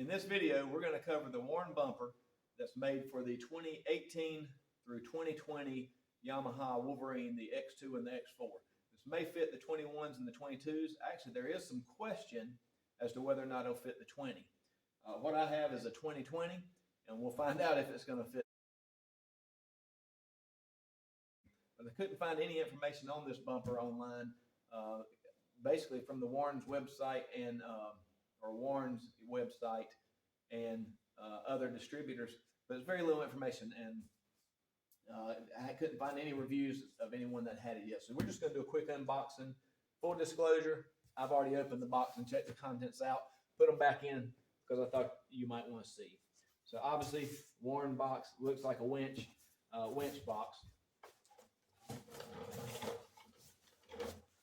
In this video, we're going to cover the Warren bumper that's made for the 2018 through 2020 Yamaha Wolverine, the X2 and the X4. This may fit the 21s and the 22s. Actually, there is some question as to whether or not it'll fit the 20. What I have is a 2020, and we'll find out if it's going to fit. But I couldn't find any information on this bumper online, basically from the Warren's website and or Warren's website and other distributors, but it's very little information, and I couldn't find any reviews of anyone that had it yet. So we're just going to do a quick unboxing. Full disclosure, I've already opened the box and checked the contents out, put them back in because I thought you might want to see. So obviously, Warren box looks like a winch box.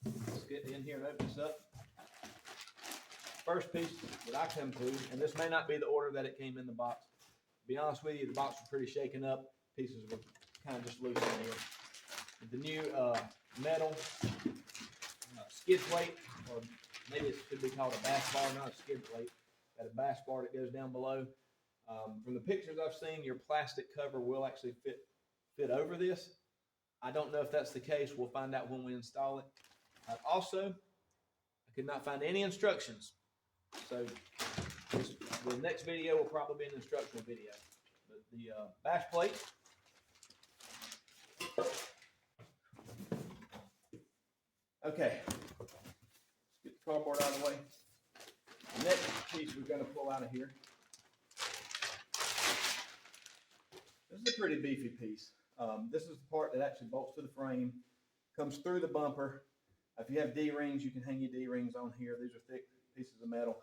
Let's get in here and open this up. First piece that I come to, and this may not be the order that it came in the box. To be honest with you, the box was pretty shaken up. Pieces were kind of just loose in here. The new metal skid plate, or maybe it should be called a bash bar, not a skid plate. Got a bash bar that goes down below. From the pictures I've seen, your plastic cover will actually fit over this. I don't know if that's the case. We'll find out when we install it. Also, I could not find any instructions. So the next video will probably be an instructional video. But the bash plate. Okay, let's get the cardboard out of the way. The next piece we're going to pull out of here. This is a pretty beefy piece. This is the part that actually bolts to the frame, comes through the bumper. If you have D-rings, you can hang your D-rings on here. These are thick pieces of metal.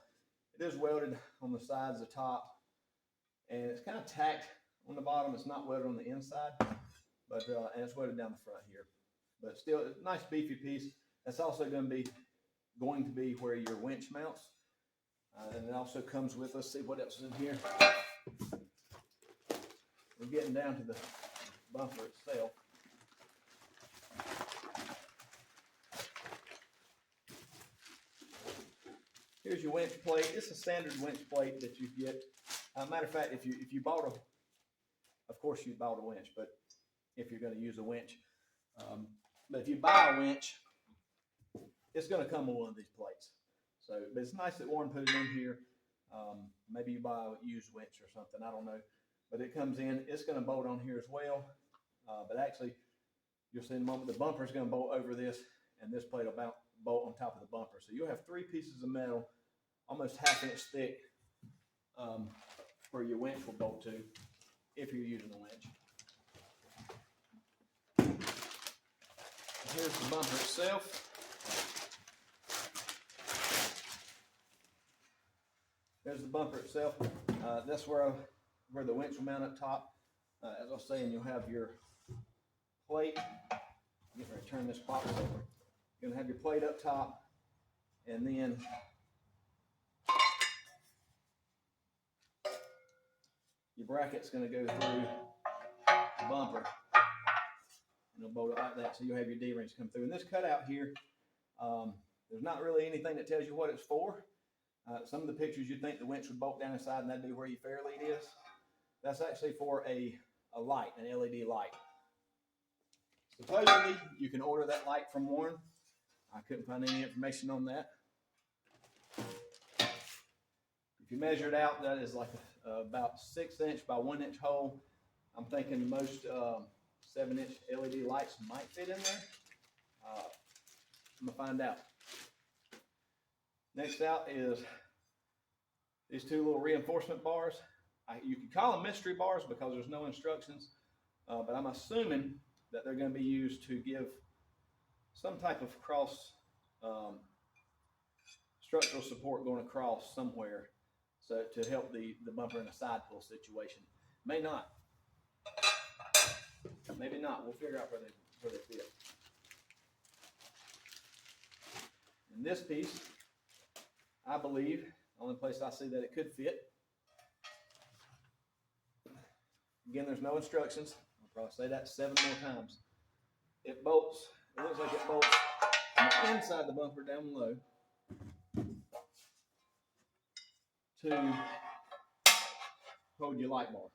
It is welded on the sides, the top, and it's kind of tacked on the bottom. It's not welded on the inside, but and it's welded down the front here. But still, it's a nice beefy piece. That's also going to be where your winch mounts, and it also comes with. Let's see what else is in here. We're getting down to the bumper itself. Here's your winch plate. It's a standard winch plate that you get. Matter of fact, if you bought of course you bought a winch, but if you're going to use a winch, but if you buy a winch, it's going to come with one of these plates. So, but it's nice that Warren put it in here. Maybe you buy a used winch or something. I don't know, but it comes in. It's going to bolt on here as well. But actually, you'll see in a moment the bumper is going to bolt over this, and this plate will bolt on top of the bumper. So you'll have three pieces of metal, almost ½ inch thick, where your winch will bolt to, if you're using a winch. Here's the bumper itself. There's the bumper itself. That's where the winch will mount up top. As I was saying, you'll have your plate. Get ready to turn this box over. You're going to have your plate up top, and then your bracket's going to go through the bumper, and it'll bolt it like that, so you'll have your D-rings come through. And this cutout here, there's not really anything that tells you what it's for. Some of the pictures you'd think the winch would bolt down inside and that'd be where your fair lead is. That's actually for a light, an LED light. Supposedly, you can order that light from Warren. I couldn't find any information on that. If you measure it out, that is like about 6 inch by 1 inch hole. I'm thinking most 7 inch LED lights might fit in there. I'm gonna find out. Next out is these two little reinforcement bars. You can call them mystery bars because there's no instructions, but I'm assuming that they're going to be used to give some type of cross structural support going across somewhere, so to help the bumper in a side pull situation. May not. Maybe not. We'll figure out where they fit. In this piece, I believe, the only place I see that it could fit. Again, there's no instructions. I'll probably say that 7 more times. It bolts. It looks like it bolts from the inside of the bumper down low to hold your light bar.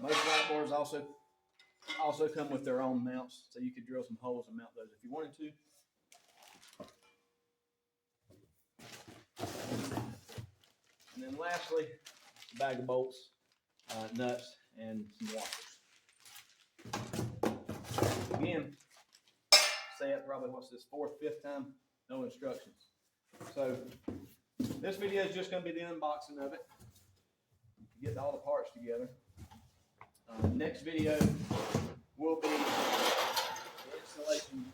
Most light bars also come with their own mounts, so you could drill some holes and mount those if you wanted to. And then lastly, a bag of bolts, nuts, and some washers. Again, say it probably, what's this, 4th, 5th time, no instructions. So this video is just going to be the unboxing of it, get all the parts together. Next video will be the installation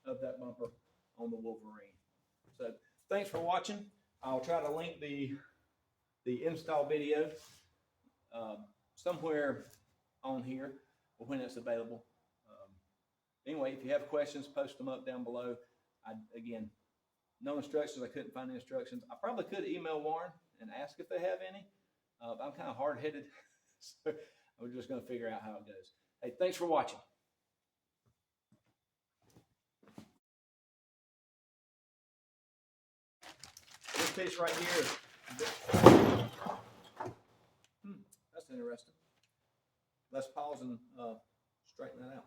of that bumper on the Wolverine. So thanks for watching. I'll try to link the install video somewhere on here when it's available. Anyway, if you have questions, post them up down below. Again, no instructions. I couldn't find the instructions. I probably could email Warren and ask if they have any. I'm kind of hard-headed, so we're just going to figure out how it goes. Hey, thanks for watching. This piece right here is that's interesting. Let's pause and straighten that out.